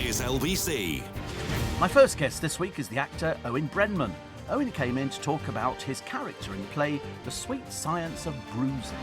is LBC. My first guest this week is the actor Owen Brenman. Owen came in to talk about his character in the play The Sweet Science of Bruising.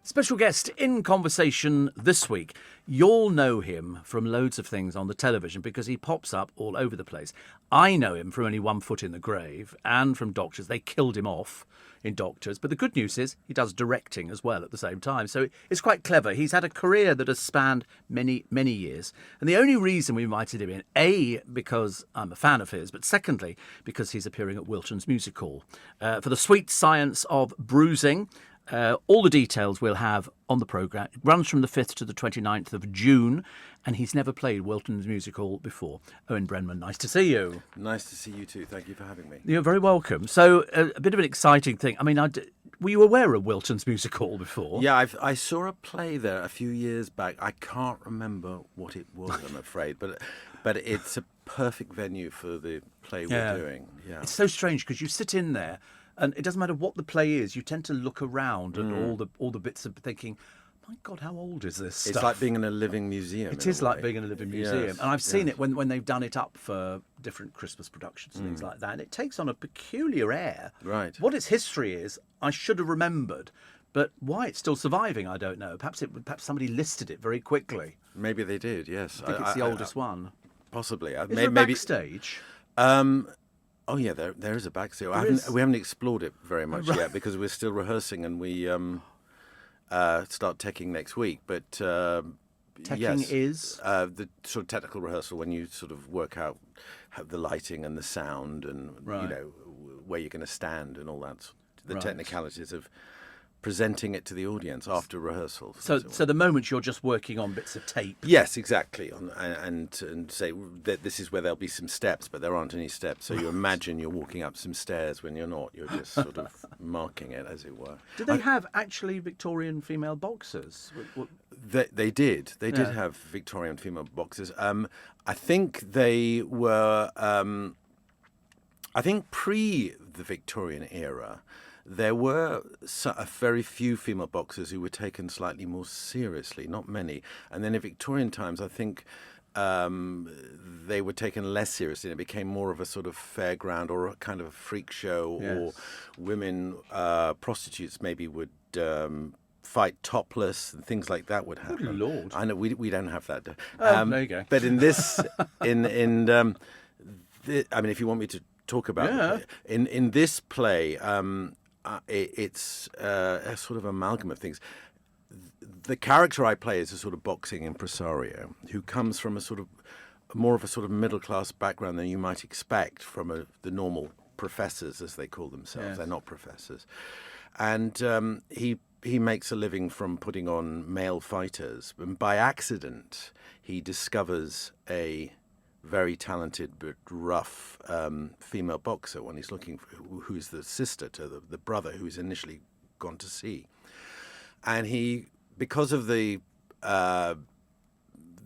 Special guest in conversation this week. You'll know him from loads of things on the television because he pops up all over the place. I know him from only One Foot in the Grave and from Doctors. They killed him off in Doctors. But the good news is he does directing as well at the same time. So it's quite clever. He's had a career that has spanned many, many years. And the only reason we invited him in, A, because I'm a fan of his, but secondly, because he's appearing at Wilton's Music Hall for The Sweet Science of Bruising. All the details we'll have on the programme. It runs from the 5th to the 29th of June, and he's never played Wilton's Music Hall before. Owen Brenman, nice to see you. Nice to see you too. Thank you for having me. You're very welcome. So, a bit of an exciting thing. I mean, were you aware of Wilton's Music Hall before? Yeah, I saw a play there a few years back. I can't remember what it was, I'm afraid, but it's a perfect venue for the play we're doing. Yeah, it's so strange because you sit in there. And it doesn't matter what the play is, you tend to look around at all the bits of thinking, my God, how old is this stuff? It's like being in a living museum. It is like being in a living museum. Yes, and I've seen it when they've done it up for different Christmas productions and things like that. And it takes on a peculiar air. Right. What its history is, I should have remembered. But why it's still surviving, I don't know. Perhaps somebody listed it very quickly. Maybe they did, yes. I think it's the oldest one. Possibly. Is there a backstage? Oh yeah, there is a backstage. We haven't explored it very much yet because we're still rehearsing and we start teching next week. But teching is the sort of technical rehearsal when you sort of work out the lighting and the sound and you know where you're going to stand and all that. The technicalities of presenting it to the audience after rehearsal. So the moment you're just working on bits of tape. Yes, exactly, and say that this is where there'll be some steps, but there aren't any steps. So you imagine you're walking up some stairs when you're not. You're just sort of marking it, as it were. Do they have actually Victorian female boxers? They did. They did have Victorian female boxers. I think they were. I think pre the Victorian era. There were a very few female boxers who were taken slightly more seriously, not many. And then in Victorian times, I think they were taken less seriously. It became more of a sort of fairground or a kind of a freak show, or women prostitutes maybe would fight topless and things like that would happen. Good Lord! I know we don't have that. There you go. But in this, I mean, if you want me to talk about it, in this play. It's a sort of amalgam of things. The character I play is a sort of boxing impresario who comes from a sort of more of a sort of middle class background than you might expect from the normal professors, as they call themselves. Yes. They're not professors, and he makes a living from putting on male fighters. And by accident, he discovers a very talented but rough female boxer when he's looking for who's the sister to the brother who he's initially gone to see, and he, because of the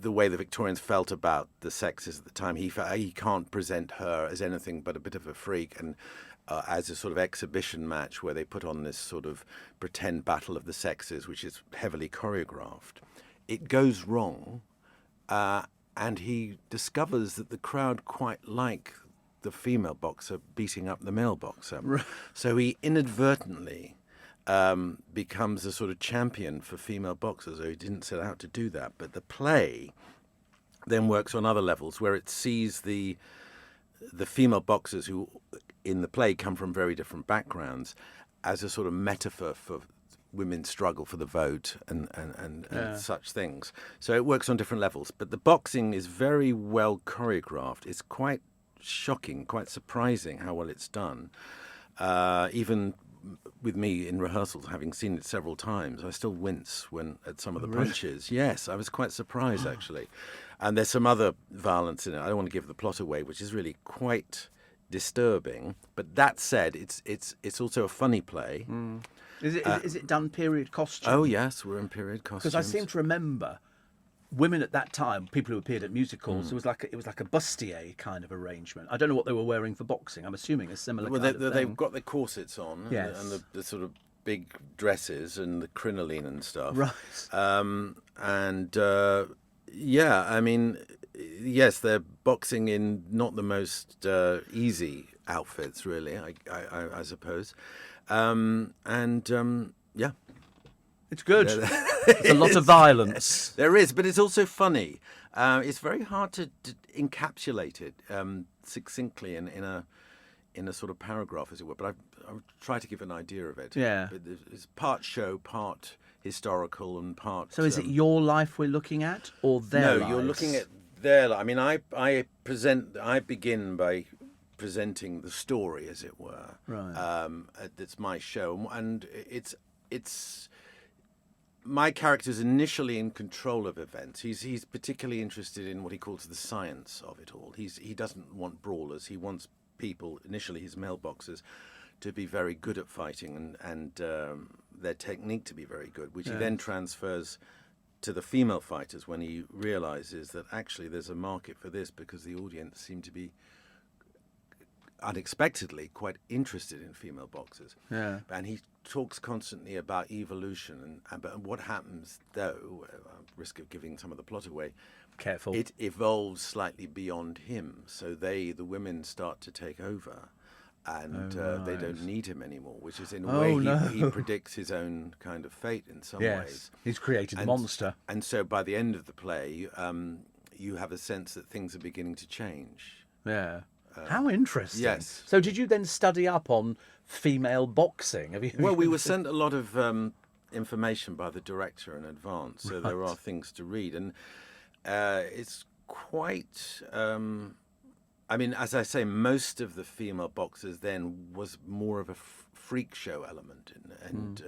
way the Victorians felt about the sexes at the time, he can't present her as anything but a bit of a freak, and as a sort of exhibition match where they put on this sort of pretend battle of the sexes, which is heavily choreographed. It goes wrong. And he discovers that the crowd quite like the female boxer beating up the male boxer. Right. So he inadvertently becomes a sort of champion for female boxers, though he didn't set out to do that. But the play then works on other levels where it sees the female boxers who in the play come from very different backgrounds as a sort of metaphor for women's struggle for the vote and such things. So it works on different levels. But the boxing is very well choreographed. It's quite shocking, quite surprising how well it's done. Even with me in rehearsals, having seen it several times, I still wince at some of the punches. Yes, I was quite surprised, actually. And there's some other violence in it. I don't want to give the plot away, which is really quite disturbing. But that said, it's also a funny play. Mm. Is it done period costume? Oh yes, we're in period costumes. Because I seem to remember women at that time, people who appeared at music halls, it was like a bustier kind of arrangement. I don't know what they were wearing for boxing. I'm assuming a similar kind of thing. They've got their corsets on, yes, and the sort of big dresses and the crinoline and stuff. Right. Yeah, I mean, yes, they're boxing in not the most easy outfits, really, I suppose. Yeah. It's good. It's a lot of violence. There is, but it's also funny. It's very hard to encapsulate it succinctly in a sort of paragraph, as it were. But I've tried to give an idea of it. Yeah. But it's part show, part historical, and part. So is it your life we're looking at, or their lives? No, you're looking at their. I mean, I begin by presenting the story, as it were. Right. It's my show, and it's. My character's initially in control of events. He's particularly interested in what he calls the science of it all. He doesn't want brawlers. He wants people, initially his mailboxers, to be very good at fighting and their technique to be very good, which he then transfers to the female fighters when he realizes that actually there's a market for this because the audience seem to be unexpectedly quite interested in female boxers. Yeah. And he talks constantly about evolution and but what happens though, risk of giving some of the plot away, Careful. it evolves slightly beyond him. So the women start to take over and they don't need him anymore, which is in a way he predicts his own kind of fate in some ways. He's created the monster. And so by the end of the play, you have a sense that things are beginning to change. Yeah. How interesting. Yes. So did you then study up on female boxing? Well, we were sent a lot of information by the director in advance, so there are things to read. And it's quite... I mean, as I say, most of the female boxers then was more of a freak show element and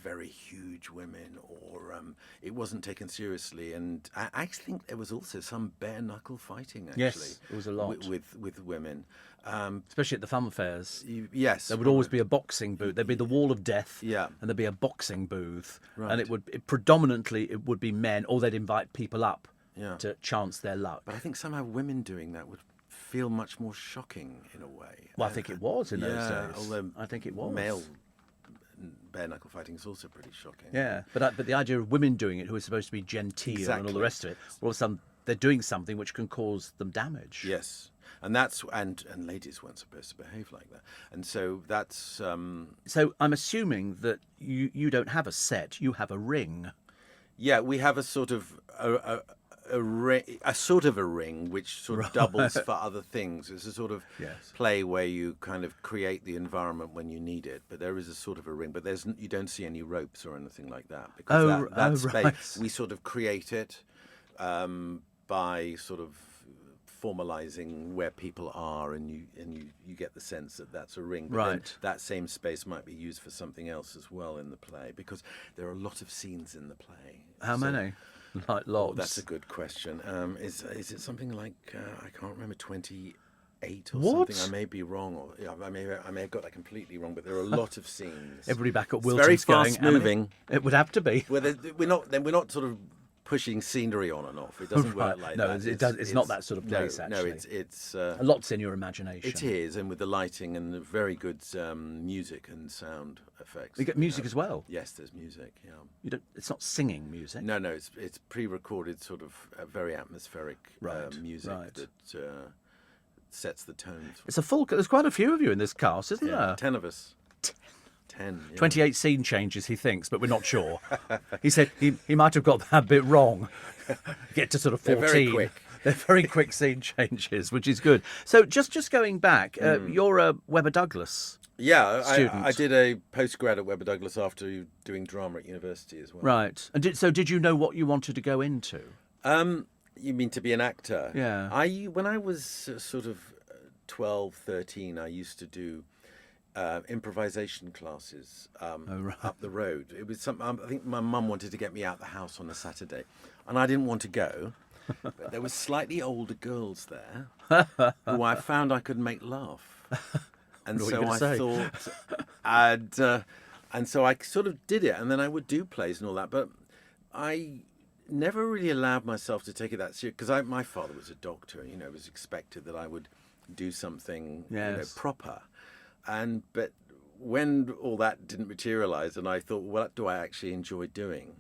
very huge women, or it wasn't taken seriously. And I actually think there was also some bare knuckle fighting. Actually, yes, it was a lot with women, especially at the fun fairs. Yes, there would always be a boxing booth. There'd be the Wall of Death, yeah, and there'd be a boxing booth, right. And it would predominantly be men, or they'd invite people up to chance their luck. But I think somehow women doing that would feel much more shocking in a way. Well, I think it was in those days. Although I think it was. Male bare knuckle fighting is also pretty shocking. Yeah, but the idea of women doing it, who are supposed to be genteel and all the rest of it, all of a sudden they're doing something which can cause them damage. Yes, and that's and ladies weren't supposed to behave like that, and so that's. So I'm assuming that you don't have a set; you have a ring. Yeah, we have a sort of a sort of a ring which sort of doubles for other things. It's a sort of play where you kind of create the environment when you need it, but there is a sort of a ring. But you don't see any ropes or anything like that because that space we sort of create it by sort of formalizing where people are, and you get the sense that that's a ring. But then that same space might be used for something else as well in the play, because there are a lot of scenes in the play. How many? Like lots. Oh, that's a good question. Is it something like I can't remember, 28 or what? something? I may be wrong, or I may have got that completely wrong. But there are a lot of scenes. Everybody back at Wilton's very fast going, moving. It would have to be. Well, we're not sort of pushing scenery on and off. It doesn't work like that. No, it's not that sort of place. No, actually. it's a lot's in your imagination. It is, and with the lighting and the very good music and sound effects. You get music as well. Yes, there's music. Yeah. It's not singing music. No, it's pre-recorded, sort of very atmospheric music that sets the tone. It's a full. There's quite a few of you in this cast, isn't there? 10 of us. 10. Yeah. 28 scene changes, he thinks, but we're not sure. He said he might have got that bit wrong. Get to sort of 14. They're very quick. They're very quick scene changes, which is good. So just going back, you're a Webber Douglas. Yeah, student. I did a postgrad at Webber Douglas after doing drama at university as well. Right. And did you know what you wanted to go into? You mean to be an actor? Yeah. When I was sort of 12, 13, I used to do improvisation classes up the road. It was I think my mum wanted to get me out the house on a Saturday, and I didn't want to go. But there were slightly older girls there who I found I could make laugh, and so I thought, and so I sort of did it, and then I would do plays and all that. But I never really allowed myself to take it that serious, because my father was a doctor. It was expected that I would do something proper. But when all that didn't materialise, and I thought, what do I actually enjoy doing?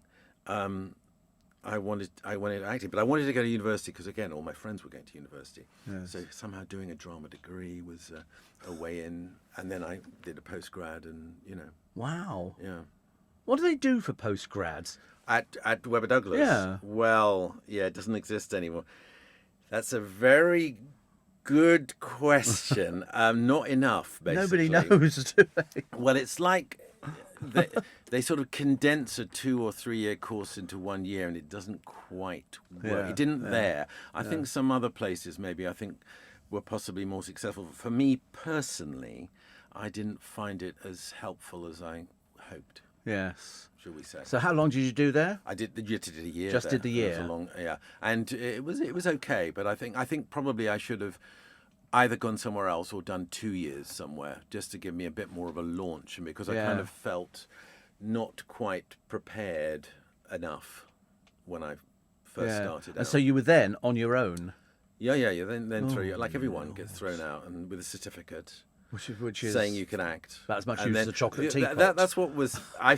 I wanted acting, but I wanted to go to university because, again, all my friends were going to university. Yes. So somehow doing a drama degree was a way in, and then I did a postgrad, and Wow. yeah. What do they do for postgrads? At Webber Douglas? Yeah. Well, yeah, it doesn't exist anymore. That's a very good question. Not enough, basically. Nobody knows, do they? Well, it's like they sort of condense a 2 or 3 year course into 1 year, and it doesn't quite work. Yeah, It didn't there. I think some other places maybe were possibly more successful. For me personally, I didn't find it as helpful as I hoped. Yes. Should we say? So how long did you do there? I did a year. Just there. did the It was year. a long, yeah, and it was okay. But I think probably I should have either gone somewhere else or done 2 years somewhere, just to give me a bit more of a launch, and because I kind of felt not quite prepared enough when I first started out. And so you were then on your own, Yeah. Then like everyone gets thrown out and with a certificate. which is saying you can act. about as much And use then- as a chocolate teapot. That's what was I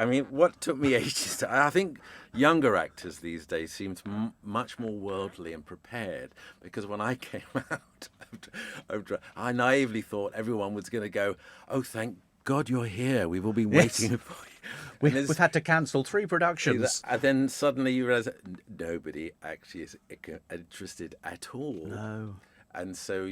mean, what took me ages to. I think younger actors these days seem much more worldly and prepared, because when I came out, I naively thought everyone was going to go, "Oh, thank God you're here. We've all been waiting for you." We've had to cancel 3 productions. And then suddenly you realise that nobody actually is interested at all. No. And so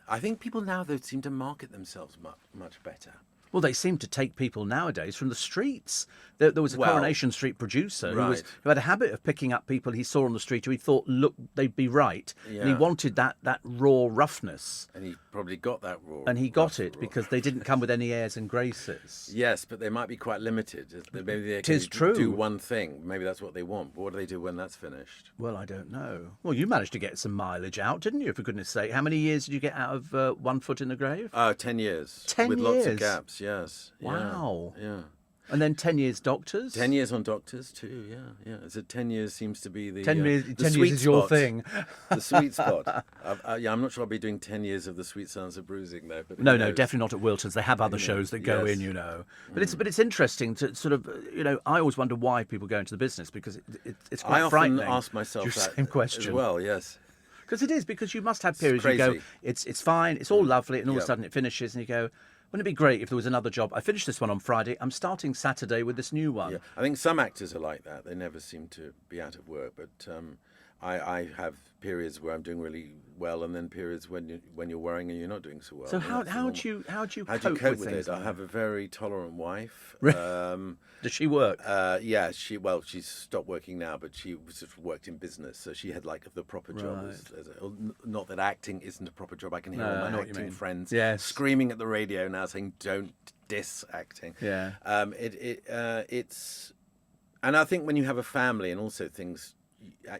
I think people now, though, seem to market themselves much better. Well, they seem to take people nowadays from the streets. There was a Coronation Street producer who had a habit of picking up people he saw on the street who he thought, look, they'd be right. And he Yeah. wanted that raw roughness. And he probably got that raw. And he got it because they didn't come with any airs and graces. Yes, but they might be quite limited. Maybe they Tis can true. do one thing. Maybe that's what they want. But what do they do when that's finished? Well, I don't know. Well, you managed to get some mileage out, didn't you, for goodness sake? How many years did you get out of One Foot in the Grave? 10 years. 10 with lots of years? gaps, yes. Wow. Yeah. And then 10 years Doctors? 10 years on Doctors, too, yeah. So 10 years seems to be the 10 years, the 10 sweet years is your spot. thing. The sweet spot. I'm not sure I'll be doing 10 years of The Sweet Sounds of Bruising, though. But No, who knows? definitely not at Wilton's. They have other shows that go yes. in, But it's interesting to sort of, I always wonder why people go into the business, because it's quite I often frightening. ask myself Your that same question. as well, yes. Because it is, because you must have periods you go, crazy. it's fine, it's all lovely, and all of a Yeah. sudden it finishes, and you go, wouldn't it be great if there was another job? I finished this one on Friday. I'm starting Saturday with this new one. Yeah. I think some actors are like that. They never seem to be out of work. But I have periods where I'm doing really well, and then periods when you're worrying and you're not doing so well. So And how that's do normal. you How do you cope cope with with things it? like I have a very tolerant wife. Does she work? Yeah, she's stopped working now, but she sort of worked in business, so she had like the proper job. Not that acting isn't a proper job. I can hear No, all I know my what you acting mean. friends Yes. screaming at the radio now, saying "Don't diss acting." Yeah. It's, and I think when you have a family and also things,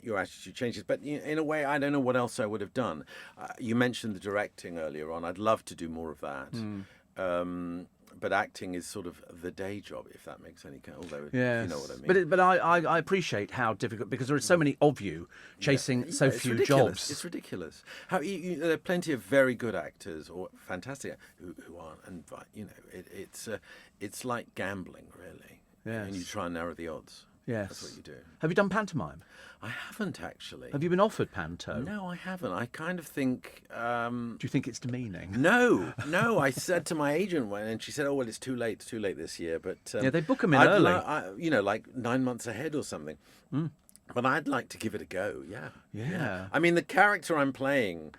your attitude changes. But in a way, I don't know what else I would have done. You mentioned the directing earlier on. I'd love to do more of that. But acting is sort of the day job, if that makes any sense. Although, Yes. you know what I mean. But I appreciate how difficult, because there are so many of you chasing so it's few ridiculous. jobs. It's ridiculous. How there are plenty of very good actors or fantastic who aren't, and it's like gambling, really. Yes. And you try and narrow the odds. Yes. That's what you do. Have you done pantomime? I haven't actually. Have you been offered panto? No, I haven't. I kind of think. Do you think it's demeaning? No. I said to my agent when, and she said, "Oh well, it's too late. It's too late this year." But Yeah, they book 'em in early. like 9 months ahead or something. But I'd like to give it a go. Yeah. Yeah. I mean, the character I'm playing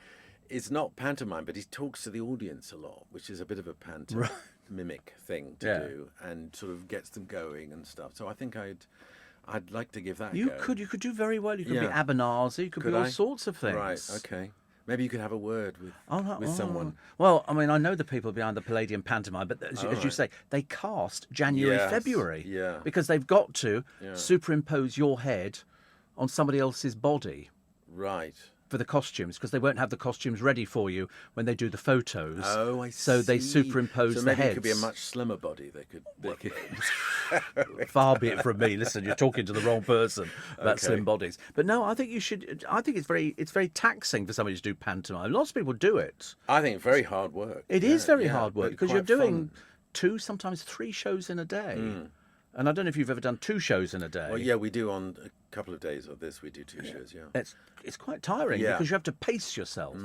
is not pantomime, but he talks to the audience a lot, which is a bit of a pantomimic thing to do, and sort of gets them going and stuff. So I think I'd like to give that a You go. could do very well. You could be Yeah. Abernazi. You could be all sorts of things. Right. Okay. Maybe you could have a word with someone. Well, I mean, I know the people behind the Palladium pantomime, but as you say, they cast January, Yes, February, yeah. because they've got to superimpose your head on somebody else's body. Right. for the costumes, because they won't have the costumes ready for you when they do the photos. Oh, I see. So they superimpose so the maybe heads. it could be a much slimmer body. They could. Far be it from me. Listen, you're talking to the wrong person about Okay. slim bodies. But no, I think you should. I think it's very taxing for somebody to do pantomime. Lots of people do it. I think very hard work. It is very yeah, hard work but because you're quite doing fun. 2, sometimes 3 shows in a day. And I don't know if you've ever done 2 shows in a day. Well, yeah, we do on a couple of days of this. We do 2 shows. Yeah. It's quite tiring Yeah. because you have to pace yourself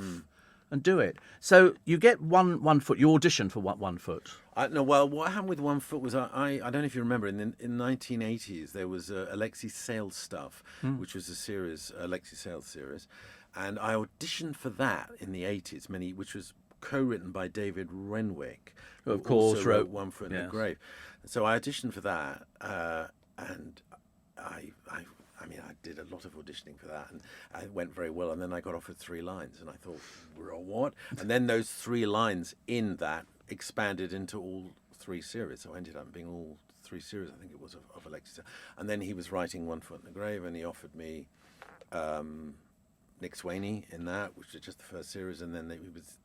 and do it. So you get one foot. You audition for one foot. No, well, what happened with One Foot was I don't know if you remember in the 1980s there was Alexi Sales Stuff, which was a series, Alexi Sales series, and I auditioned for that in the 80s, which was co-written by David Renwick, Who, of who course, also wrote One Foot in yes. the Grave. So I auditioned for that, and I mean, I did a lot of auditioning for that, and it went very well. And then I got offered 3 lines, and I thought, what? And then those 3 lines in that expanded into all 3 series. So I ended up being all 3 series, I think it was, of Alexis. And then he was writing One Foot in the Grave, and he offered me Nick Swaney in that, which was just the first series, and then it was,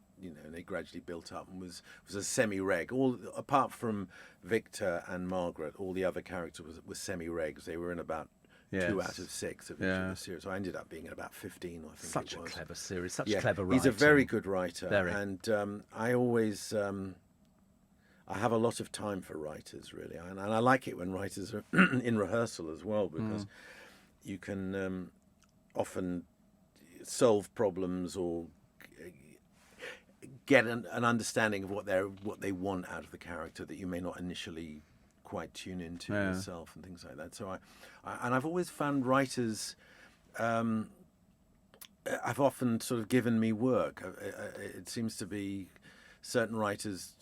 they gradually built up and was a semi-reg. All apart from Victor and Margaret, all the other characters was semi-regs. They were in about 2 out of 6 of each of the series. So I ended up being in about 15, I think. Such it a was. clever series, such clever writing. He's a very good writer. Very. And I always, I have a lot of time for writers, really. And I like it when writers are in rehearsal as well, because you can often solve problems or get an understanding of what they want out of the character that you may not initially quite tune into yourself and things like that. So I've always found writers have often sort of given me work. It seems to be certain writers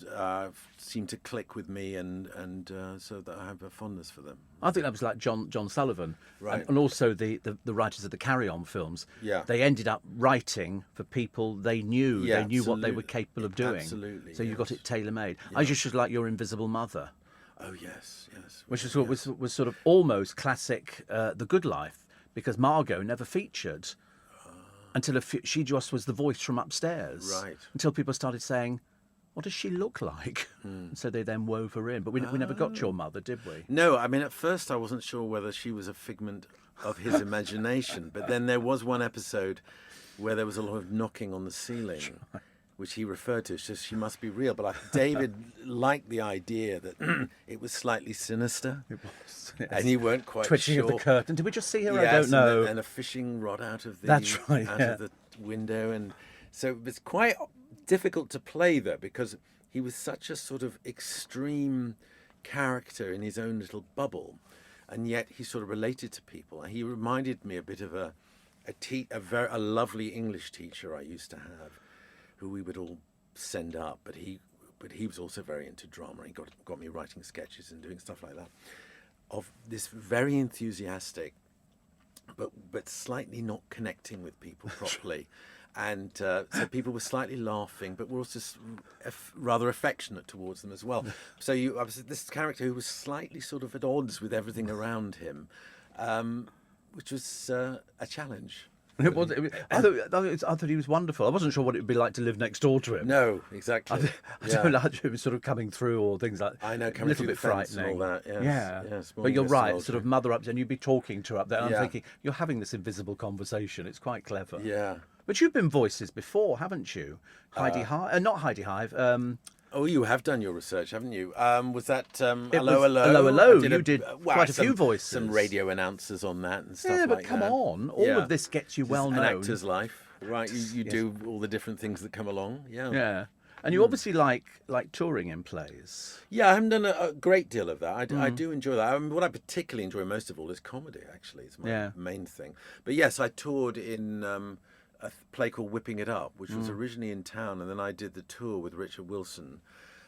seem to click with me, and so that I have a fondness for them. I think that was like John Sullivan, Right. and also the writers of the Carry On films. Yeah. They ended up writing for people they knew. Yeah, they knew what they absolutely. were capable of doing. Absolutely, So you got yes. it tailor-made. I just should like Your Invisible Mother, Oh yes. which is what was sort of almost classic The Good Life, because Margot never featured until she just was the voice from upstairs. Right. Until people started saying, what does she look like? And so they then wove her in. But we never got Your Mother, did we? No, I mean, at first I wasn't sure whether she was a figment of his imagination, but then there was one episode where there was a lot of knocking on the ceiling, which he referred to as just she must be real. But David liked the idea that it was slightly sinister, It was. Yes. and you weren't quite Twitching sure. of the curtain. Did we just see her? Yes, I don't know. And a fishing rod out of the That's right, out yeah. of the window, and so it was quite difficult to play there because he was such a sort of extreme character in his own little bubble, and yet he sort of related to people. And he reminded me a bit of a lovely English teacher I used to have, who we would all send up, but he was also very into drama. He got me writing sketches and doing stuff like that, of this very enthusiastic but slightly not connecting with people properly. And so people were slightly laughing, but were also rather affectionate towards them as well. So I was this character who was slightly sort of at odds with everything around him, which was a challenge. It was. I thought he was wonderful. I wasn't sure what it would be like to live next door to him. No, exactly. I don't like him sort of coming through or things like that. I know, a coming little through bit the fence frightening. and all that, yes, Yeah, yes, but you're Mr. right. Lodge. Sort of mother up, and you'd be talking to her up there. And Yeah. I'm thinking you're having this invisible conversation. It's quite clever. Yeah. But you've been voices before, haven't you? Heidi Hive, not Heidi Hive. Oh, you have done your research, haven't you? Was that Hello, was Hello? Hello, Hello. I You did quite a few voices. Some radio announcers on that and stuff Yeah, but like come that. on. All Yeah. of this gets you well An known. actor's life, right? You do all the different things that come along. Yeah. Yeah. And you obviously like touring in plays. Yeah, I haven't done a great deal of that. I do enjoy that. I mean, what I particularly enjoy most of all is comedy, actually. It's my main thing. But yes, I toured in a play called Whipping It Up, which was originally in town, and then I did the tour with Richard Wilson.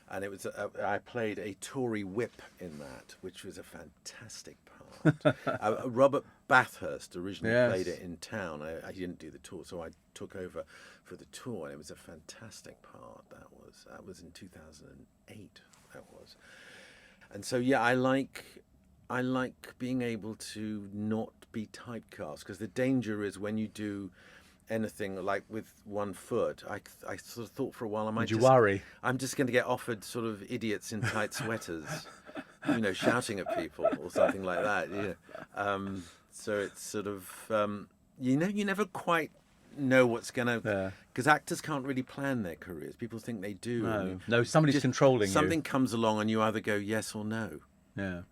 And it was I played a Tory whip in that, which was a fantastic part. Robert Bathurst originally played it in town. I didn't do the tour, so I took over for the tour, and it was a fantastic part. That was in 2008. That was, and so yeah, I like being able to not be typecast, because the danger is when you do anything like with 1 foot, I sort of thought for a while, Did you worry? I'm just going to get offered sort of idiots in tight sweaters, shouting at people or something like that. So it's sort of, you never quite know what's going to, because actors can't really plan their careers. People think they do. No, somebody's controlling you. Something comes along and you either go yes or no. Yeah.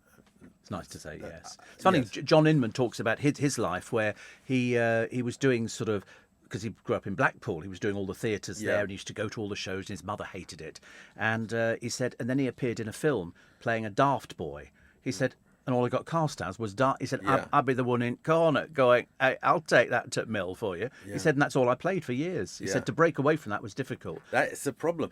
It's nice to say yes. It's funny, yes. John Inman talks about his life where he was doing sort of, because he grew up in Blackpool, he was doing all the theatres there and he used to go to all the shows and his mother hated it. And he said, and then he appeared in a film playing a daft boy. He said, and all I got cast as was daft. He said, I'll be the one in corner going, hey, I'll take that to Mill for you. Yeah. He said, and that's all I played for years. He said to break away from that was difficult. That's the problem.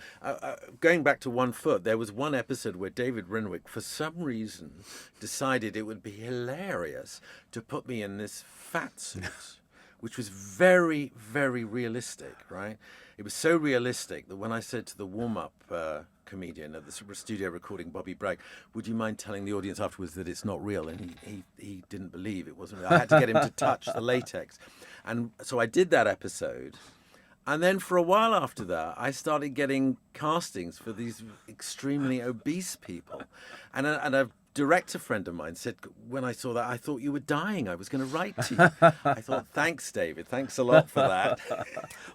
Going back to 1 foot, there was one episode where David Renwick, for some reason, decided it would be hilarious to put me in this fat suit, which was very, very realistic, right? It was so realistic that when I said to the warm-up comedian at the studio recording, Bobby Bragg, would you mind telling the audience afterwards that it's not real? And he didn't believe it wasn't real. I had to get him to touch the latex. And so I did that episode. And then for a while after that, I started getting castings for these extremely obese people. And a director friend of mine said, when I saw that, I thought you were dying. I was going to write to you. I thought, thanks, David. Thanks a lot for that.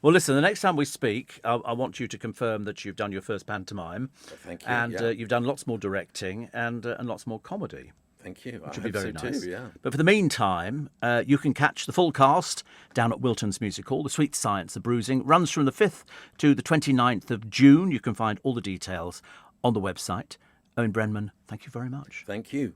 Well, listen, the next time we speak, I want you to confirm that you've done your first pantomime. Thank you. And you've done lots more directing and lots more comedy. Thank you. Which would be very nice. Too, yeah. But for the meantime, you can catch the full cast down at Wilton's Music Hall. The Sweet Science of Bruising runs from the 5th to the 29th of June. You can find all the details on the website. Owen Brenman, thank you very much. Thank you.